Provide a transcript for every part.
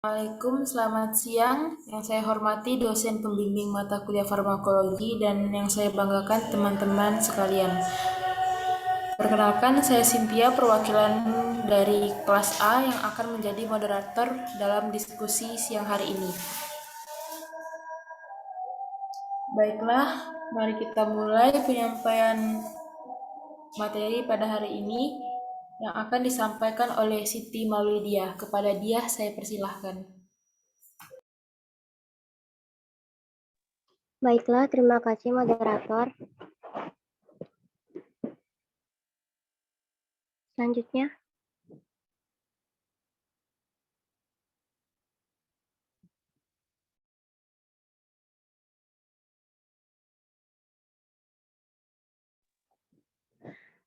Assalamualaikum, selamat siang. Yang saya hormati dosen pembimbing mata kuliah farmakologi dan yang saya banggakan teman-teman sekalian. Perkenalkan, saya Cynthia, perwakilan dari kelas A yang akan menjadi moderator dalam diskusi siang hari ini. Baiklah, mari kita mulai penyampaian materi pada hari ini yang akan disampaikan oleh Siti Maulidia. Kepada dia saya persilahkan. Baiklah, terima kasih moderator. Selanjutnya,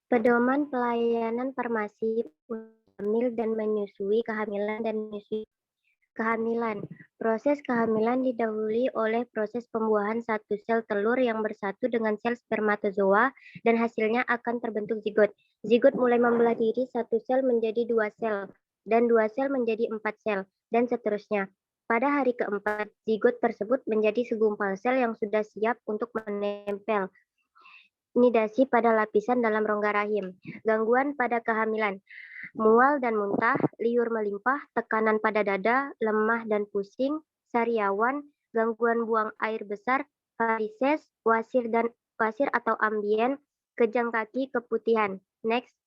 pedoman pelayanan farmasi hamil dan menyusui, kehamilan dan menyusui kehamilan. Proses kehamilan didahului oleh proses pembuahan satu sel telur yang bersatu dengan sel spermatozoa dan hasilnya akan terbentuk zigot. Zigot mulai membelah diri satu sel menjadi 2 sel dan 2 sel menjadi 4 sel dan seterusnya. Pada hari keempat, zigot tersebut menjadi segumpal sel yang sudah siap untuk menempel nidasi pada lapisan dalam rongga rahim. Gangguan pada kehamilan, mual dan muntah, liur melimpah, tekanan pada dada, lemah dan pusing, sariawan, gangguan buang air besar, varises, wasir atau ambien, kejang kaki, keputihan. Next.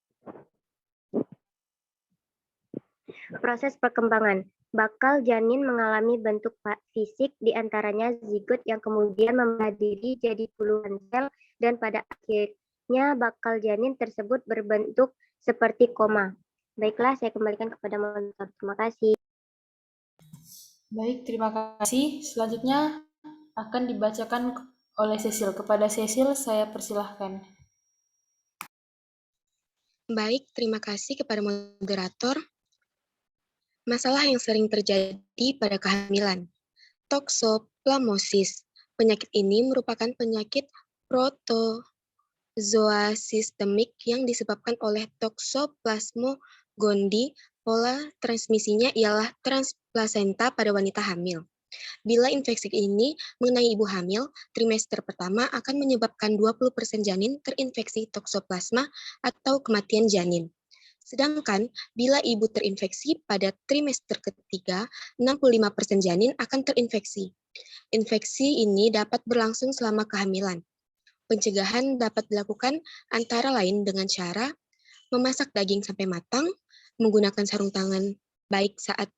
Proses perkembangan. Bakal janin mengalami bentuk fisik diantaranya zigot yang kemudian membelah diri jadi puluhan sel dan pada akhirnya bakal janin tersebut berbentuk seperti koma. Baiklah, saya kembalikan kepada moderator. Terima kasih. Baik, terima kasih. Selanjutnya akan dibacakan oleh Cecil. Kepada Cecil, saya persilahkan. Baik, terima kasih kepada moderator. Masalah yang sering terjadi pada kehamilan. Toxoplasmosis. Penyakit ini merupakan penyakit protozoa sistemik yang disebabkan oleh Toxoplasma gondii. Pola transmisinya ialah transplasenta pada wanita hamil. Bila infeksi ini mengenai ibu hamil, trimester pertama akan menyebabkan 20% janin terinfeksi toksoplasma atau kematian janin. Sedangkan bila ibu terinfeksi pada trimester ketiga, 65% janin akan terinfeksi. Infeksi ini dapat berlangsung selama kehamilan. Pencegahan dapat dilakukan antara lain dengan cara memasak daging sampai matang, menggunakan sarung tangan baik saat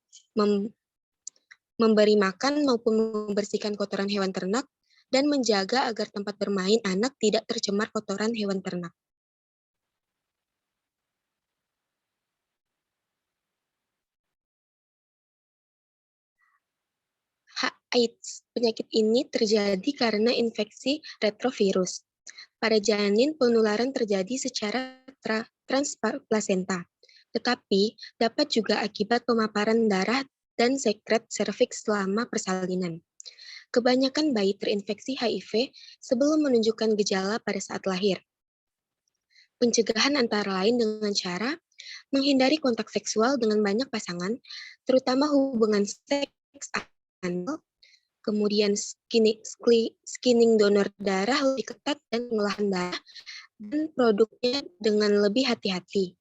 memberi makan maupun membersihkan kotoran hewan ternak, dan menjaga agar tempat bermain anak tidak tercemar kotoran hewan ternak. AIDS. Penyakit ini terjadi karena infeksi retrovirus. Pada janin, penularan terjadi secara transplasenta, tetapi dapat juga akibat pemaparan darah dan sekret serviks selama persalinan. Kebanyakan bayi terinfeksi HIV sebelum menunjukkan gejala pada saat lahir. Pencegahan antara lain dengan cara menghindari kontak seksual dengan banyak pasangan, terutama hubungan seks anal, kemudian screening donor darah lebih ketat dan pengolahan darah dan produknya dengan lebih hati-hati.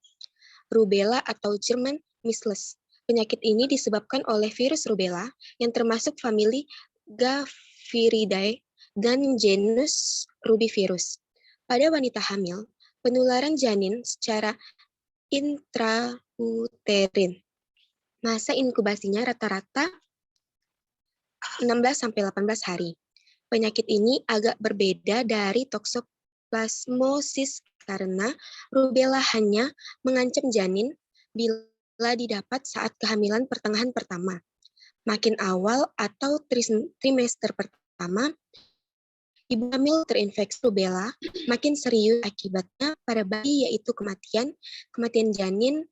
Rubella atau German measles. Penyakit ini disebabkan oleh virus rubella yang termasuk famili Gaviridae dan genus Rubivirus. Pada wanita hamil, penularan janin secara intrauterin. Masa inkubasinya rata-rata 16-18 hari. Penyakit ini agak berbeda dari toxoplasmosis karena rubella hanya mengancam janin bila didapat saat kehamilan pertengahan pertama. Makin awal atau trimester pertama, ibu hamil terinfeksi rubella, makin serius akibatnya pada bayi yaitu kematian janin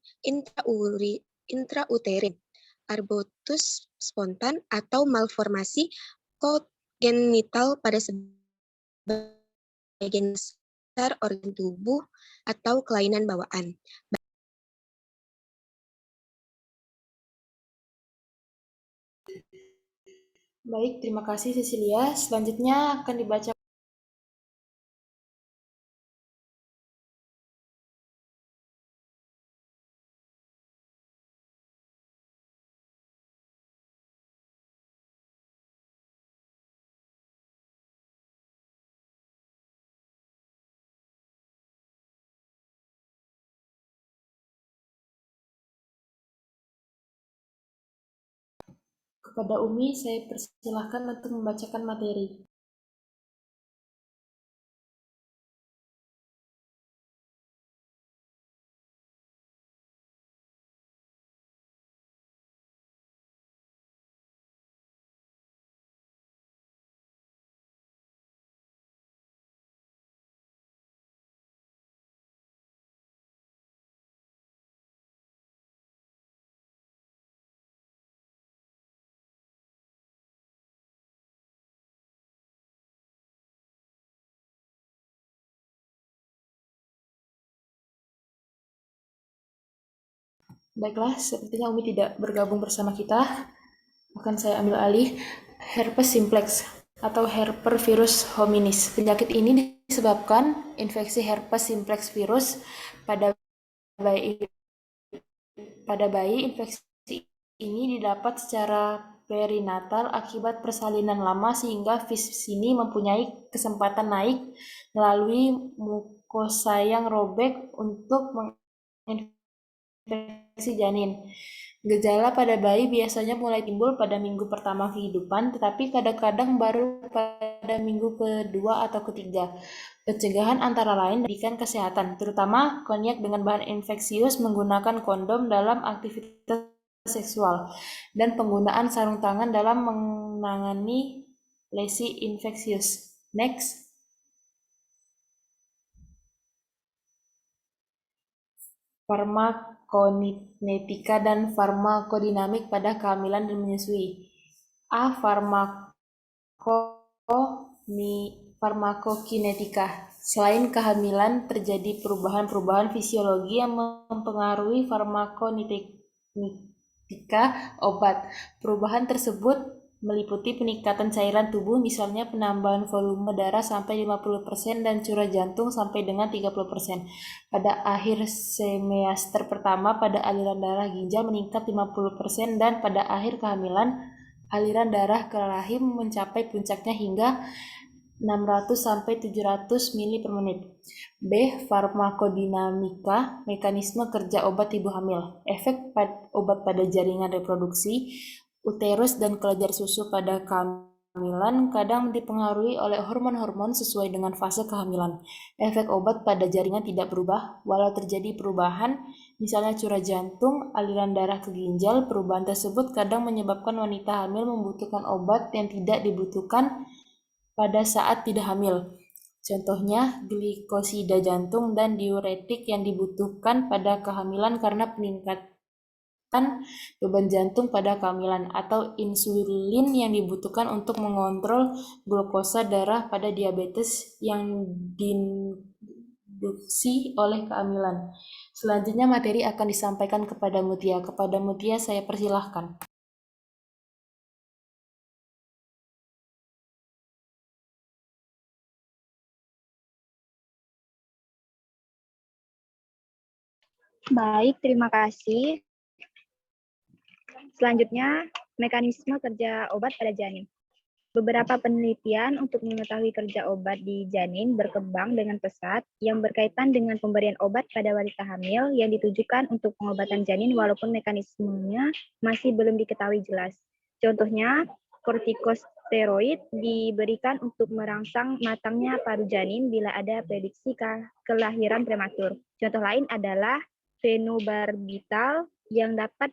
intrauterin, abortus spontan atau malformasi kongenital pada sebagian besar organ tubuh atau kelainan bawaan. Baik, terima kasih Cecilia. Selanjutnya akan dibaca kepada Umi, saya persilahkan untuk membacakan materi. Baiklah, sepertinya Umi tidak bergabung bersama kita. Akan saya ambil alih. Herpes simplex atau herpes hominis. Penyakit ini disebabkan infeksi herpes simplex virus pada bayi. Infeksi ini didapat secara perinatal akibat persalinan lama sehingga virus ini mempunyai kesempatan naik melalui mukosa yang robek untuk menginfeksi janin. Gejala pada bayi biasanya mulai timbul pada minggu pertama kehidupan, tetapi kadang-kadang baru pada minggu kedua atau ketiga. Pencegahan antara lain pendidikan kesehatan, terutama konyak dengan bahan infeksius menggunakan kondom dalam aktivitas seksual, dan penggunaan sarung tangan dalam menangani lesi infeksius. Next. Farmakokinetika dan farmakodinamik pada kehamilan dan menyusui. A. Farmakokinetika. Selain kehamilan, terjadi perubahan-perubahan fisiologi yang mempengaruhi farmakokinetika obat. Perubahan tersebut meliputi peningkatan cairan tubuh, misalnya penambahan volume darah sampai 50% dan curah jantung sampai dengan 30%. Pada akhir semester pertama, pada aliran darah ginjal meningkat 50% dan pada akhir kehamilan, aliran darah ke rahim mencapai puncaknya hingga 600 sampai 700 mili per menit. B. Farmakodinamika, mekanisme kerja obat ibu hamil. Efek obat pada jaringan reproduksi, uterus dan kelenjar susu pada kehamilan kadang dipengaruhi oleh hormon-hormon sesuai dengan fase kehamilan. Efek obat pada jaringan tidak berubah, walau terjadi perubahan, misalnya curah jantung, aliran darah ke ginjal. Perubahan tersebut kadang menyebabkan wanita hamil membutuhkan obat yang tidak dibutuhkan pada saat tidak hamil. Contohnya, glikosida jantung dan diuretik yang dibutuhkan pada kehamilan karena peningkatan beban jantung pada kehamilan, atau insulin yang dibutuhkan untuk mengontrol glukosa darah pada diabetes yang diinduksi oleh kehamilan. Selanjutnya materi akan disampaikan kepada Mutia. Kepada Mutia saya persilahkan. Baik, terima kasih. Selanjutnya, mekanisme kerja obat pada janin. Beberapa penelitian untuk mengetahui kerja obat di janin berkembang dengan pesat yang berkaitan dengan pemberian obat pada wanita hamil yang ditujukan untuk pengobatan janin walaupun mekanismenya masih belum diketahui jelas. Contohnya, kortikosteroid diberikan untuk merangsang matangnya paru janin bila ada prediksi kelahiran prematur. Contoh lain adalah fenobarbital yang dapat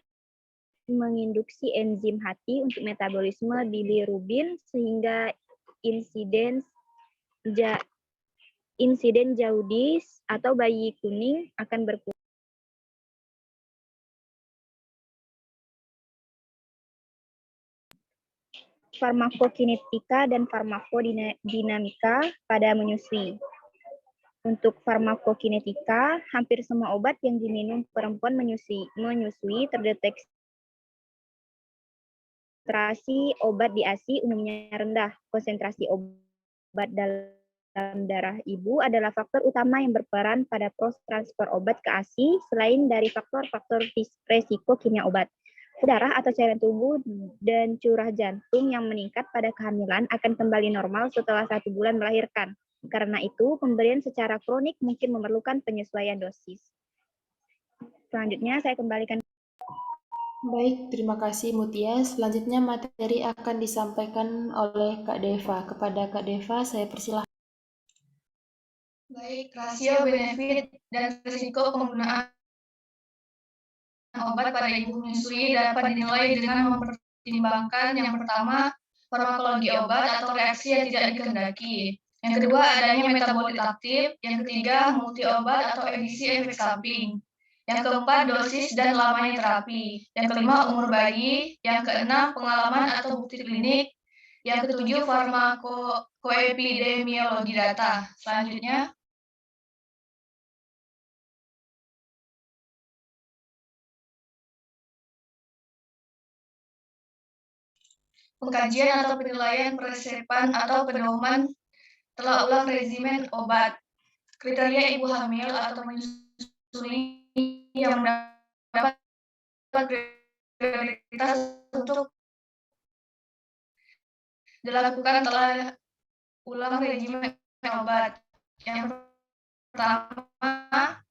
menginduksi enzim hati untuk metabolisme bilirubin sehingga insiden jaundice atau bayi kuning akan berkurang. Farmakokinetika dan farmakodinamika pada menyusui. Untuk farmakokinetika, hampir semua obat yang diminum perempuan menyusui terdeteksi konsentrasi obat di ASI umumnya rendah. Konsentrasi obat dalam darah ibu adalah faktor utama yang berperan pada proses transfer obat ke ASI selain dari faktor-faktor resiko kimia obat. Darah atau cairan tubuh dan curah jantung yang meningkat pada kehamilan akan kembali normal setelah 1 bulan melahirkan. Karena itu, pemberian secara kronik mungkin memerlukan penyesuaian dosis. Selanjutnya, saya kembalikan. Baik, terima kasih Mutia. Selanjutnya materi akan disampaikan oleh Kak Deva. Kepada Kak Deva, saya persilahkan. Baik, rasio benefit dan risiko penggunaan obat pada ibu menyusui dapat dinilai dengan mempertimbangkan yang pertama, farmakologi obat atau reaksi yang tidak dikehendaki. Yang kedua, adanya metabolit aktif. Yang ketiga, multi obat atau edisi efek samping. Yang keempat, dosis dan lamanya terapi. Yang kelima, umur bayi. Yang keenam, pengalaman atau bukti klinik. Yang ketujuh, farmakoepidemiologi data. Selanjutnya, pengkajian atau penilaian peresepan atau pedoman telah ulang regimen obat. Kriteria ibu hamil atau menyusui yang mendapat prioritas untuk dilakukan telah ulang regimen obat. Yang pertama,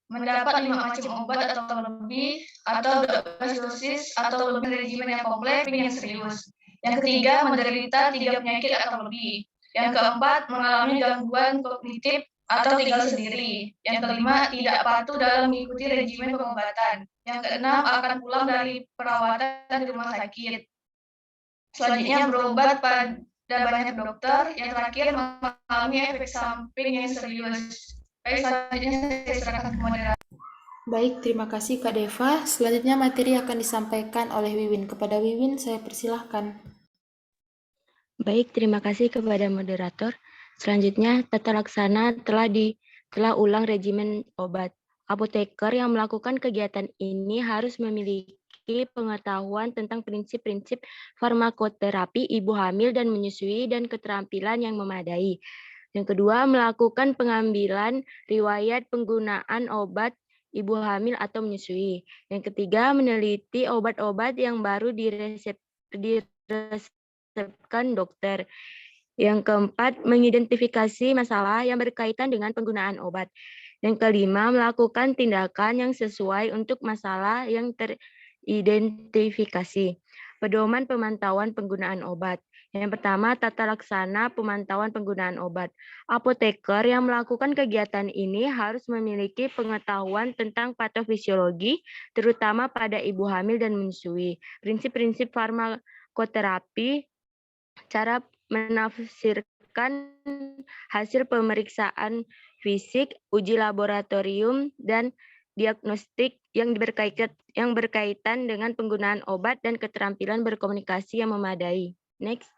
mendapat 5 macam obat atau lebih, atau 12 dosis atau lebih regimen yang kompleks yang serius. Yang ketiga, menderita 3 penyakit atau lebih. Yang keempat, mengalami gangguan kognitif atau tinggal sendiri. Yang kelima, tidak patuh dalam mengikuti regimen pengobatan. Yang keenam, akan pulang dari perawatan di rumah sakit. Selanjutnya, berobat pada banyak dokter. Yang terakhir, mengalami efek samping yang serius. Baik, selanjutnya saya serahkan ke moderator. Baik, terima kasih Kak Deva. Selanjutnya materi akan disampaikan oleh Wiwin. Kepada Wiwin, saya persilahkan. Baik, terima kasih kepada moderator. Selanjutnya, tata laksana telah ulang regimen obat. Apoteker yang melakukan kegiatan ini harus memiliki pengetahuan tentang prinsip-prinsip farmakoterapi ibu hamil dan menyusui dan keterampilan yang memadai. Yang kedua, melakukan pengambilan riwayat penggunaan obat ibu hamil atau menyusui. Yang ketiga, meneliti obat-obat yang baru diresepkan dokter. Yang keempat, mengidentifikasi masalah yang berkaitan dengan penggunaan obat. Yang kelima, melakukan tindakan yang sesuai untuk masalah yang teridentifikasi. Pedoman pemantauan penggunaan obat. Yang pertama, tata laksana pemantauan penggunaan obat. Apoteker yang melakukan kegiatan ini harus memiliki pengetahuan tentang patofisiologi, terutama pada ibu hamil dan menyusui. Prinsip-prinsip farmakoterapi, cara menafsirkan hasil pemeriksaan fisik, uji laboratorium, dan diagnostik yang berkaitan dengan penggunaan obat dan keterampilan berkomunikasi yang memadai. Next.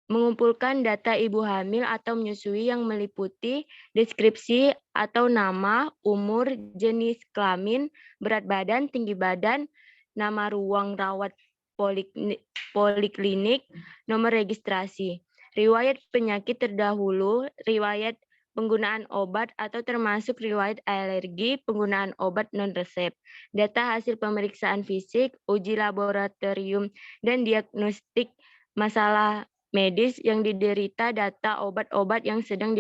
Mengumpulkan data ibu hamil atau menyusui yang meliputi deskripsi atau nama, umur, jenis kelamin, berat badan, tinggi badan, nama ruang rawat poliklinik, nomor registrasi, riwayat penyakit terdahulu, riwayat penggunaan obat atau termasuk riwayat alergi, penggunaan obat non-resep, data hasil pemeriksaan fisik, uji laboratorium, dan diagnostik masalah medis yang diderita, data obat-obat yang sedang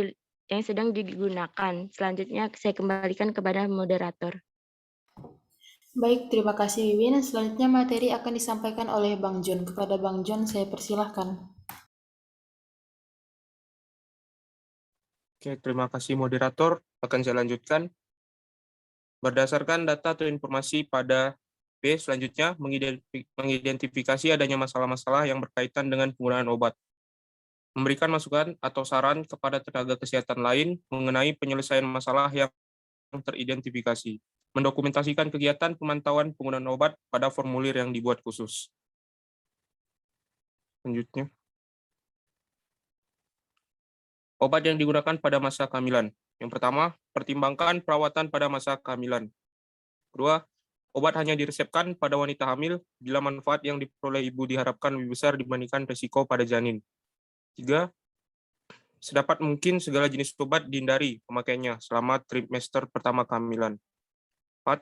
digunakan. Selanjutnya saya kembalikan kepada moderator. Baik, terima kasih Wiwin. Selanjutnya materi akan disampaikan oleh Bang John. Kepada Bang John, saya persilahkan. Oke, terima kasih moderator. Akan saya lanjutkan. Berdasarkan data atau informasi pada B, selanjutnya mengidentifikasi adanya masalah-masalah yang berkaitan dengan penggunaan obat. Memberikan masukan atau saran kepada tenaga kesehatan lain mengenai penyelesaian masalah yang teridentifikasi. Mendokumentasikan kegiatan pemantauan penggunaan obat pada formulir yang dibuat khusus. Selanjutnya. Obat yang digunakan pada masa kehamilan. Yang pertama, pertimbangkan perawatan pada masa kehamilan. Kedua, Obat hanya diresepkan pada wanita hamil bila manfaat yang diperoleh ibu diharapkan lebih besar dibandingkan risiko pada janin. 3. Sedapat mungkin segala jenis obat dihindari pemakaiannya selama trimester pertama kehamilan. 4.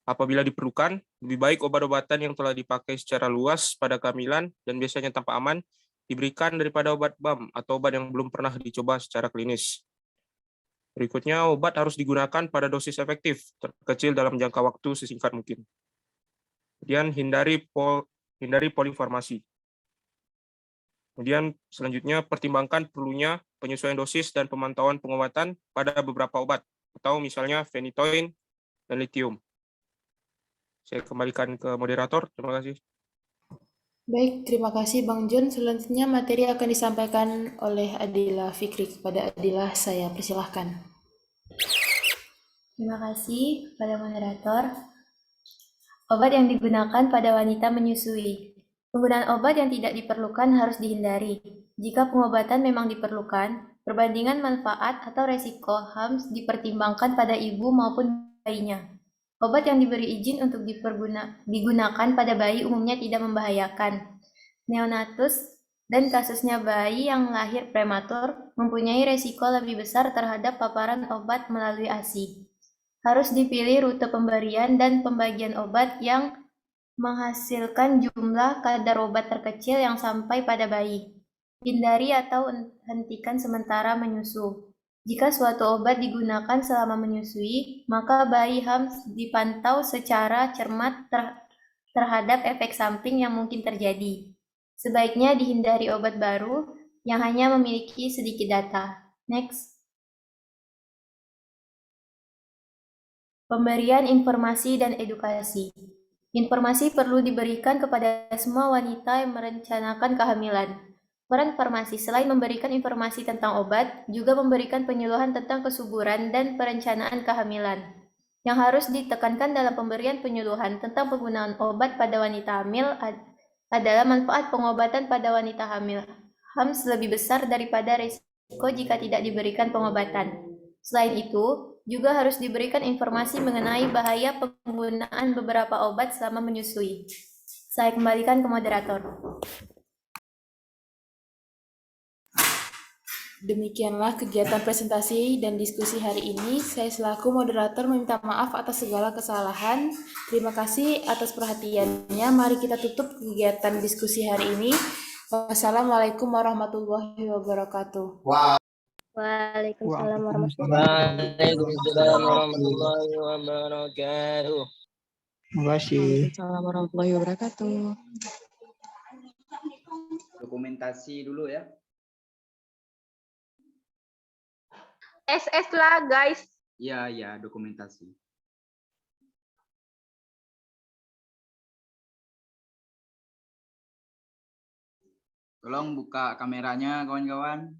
Apabila diperlukan, lebih baik obat-obatan yang telah dipakai secara luas pada kehamilan dan biasanya tanpa aman diberikan daripada obat BAM atau obat yang belum pernah dicoba secara klinis. Berikutnya, obat harus digunakan pada dosis efektif, terkecil dalam jangka waktu sesingkat mungkin. Kemudian, hindari polifarmasi. Kemudian, selanjutnya, pertimbangkan perlunya penyesuaian dosis dan pemantauan pengobatan pada beberapa obat, atau misalnya phenytoin dan lithium. Saya kembalikan ke moderator. Terima kasih. Baik, terima kasih Bang John. Selanjutnya materi akan disampaikan oleh Adila Fikri. Kepada Adila, saya persilahkan. Terima kasih kepada moderator. Obat yang digunakan pada wanita menyusui. Penggunaan obat yang tidak diperlukan harus dihindari. Jika pengobatan memang diperlukan, perbandingan manfaat atau resiko harus dipertimbangkan pada ibu maupun bayinya. Obat yang diberi izin untuk digunakan pada bayi umumnya tidak membahayakan. Neonatus dan kasusnya bayi yang lahir prematur mempunyai resiko lebih besar terhadap paparan obat melalui ASI. Harus dipilih rute pemberian dan pembagian obat yang menghasilkan jumlah kadar obat terkecil yang sampai pada bayi. Hindari atau hentikan sementara menyusu. Jika suatu obat digunakan selama menyusui, maka bayi harus dipantau secara cermat terhadap efek samping yang mungkin terjadi. Sebaiknya dihindari obat baru yang hanya memiliki sedikit data. Next. Pemberian informasi dan edukasi. Informasi perlu diberikan kepada semua wanita yang merencanakan kehamilan. Peran farmasi selain memberikan informasi tentang obat, juga memberikan penyuluhan tentang kesuburan dan perencanaan kehamilan. Yang harus ditekankan dalam pemberian penyuluhan tentang penggunaan obat pada wanita hamil adalah manfaat pengobatan pada wanita hamil HAMS lebih besar daripada risiko jika tidak diberikan pengobatan. Selain itu, juga harus diberikan informasi mengenai bahaya penggunaan beberapa obat selama menyusui. Saya kembalikan ke moderator. Demikianlah kegiatan presentasi dan diskusi hari ini. Saya selaku moderator meminta maaf atas segala kesalahan. Terima kasih atas perhatiannya. Mari kita tutup kegiatan diskusi hari ini. Wassalamualaikum warahmatullahi wabarakatuh. Waalaikumsalam warahmatullahi wabarakatuh. Terima kasih. Waalaikumsalam warahmatullahi wabarakatuh. Dokumentasi dulu ya. SS lah guys. Ya, dokumentasi. Tolong buka kameranya kawan-kawan.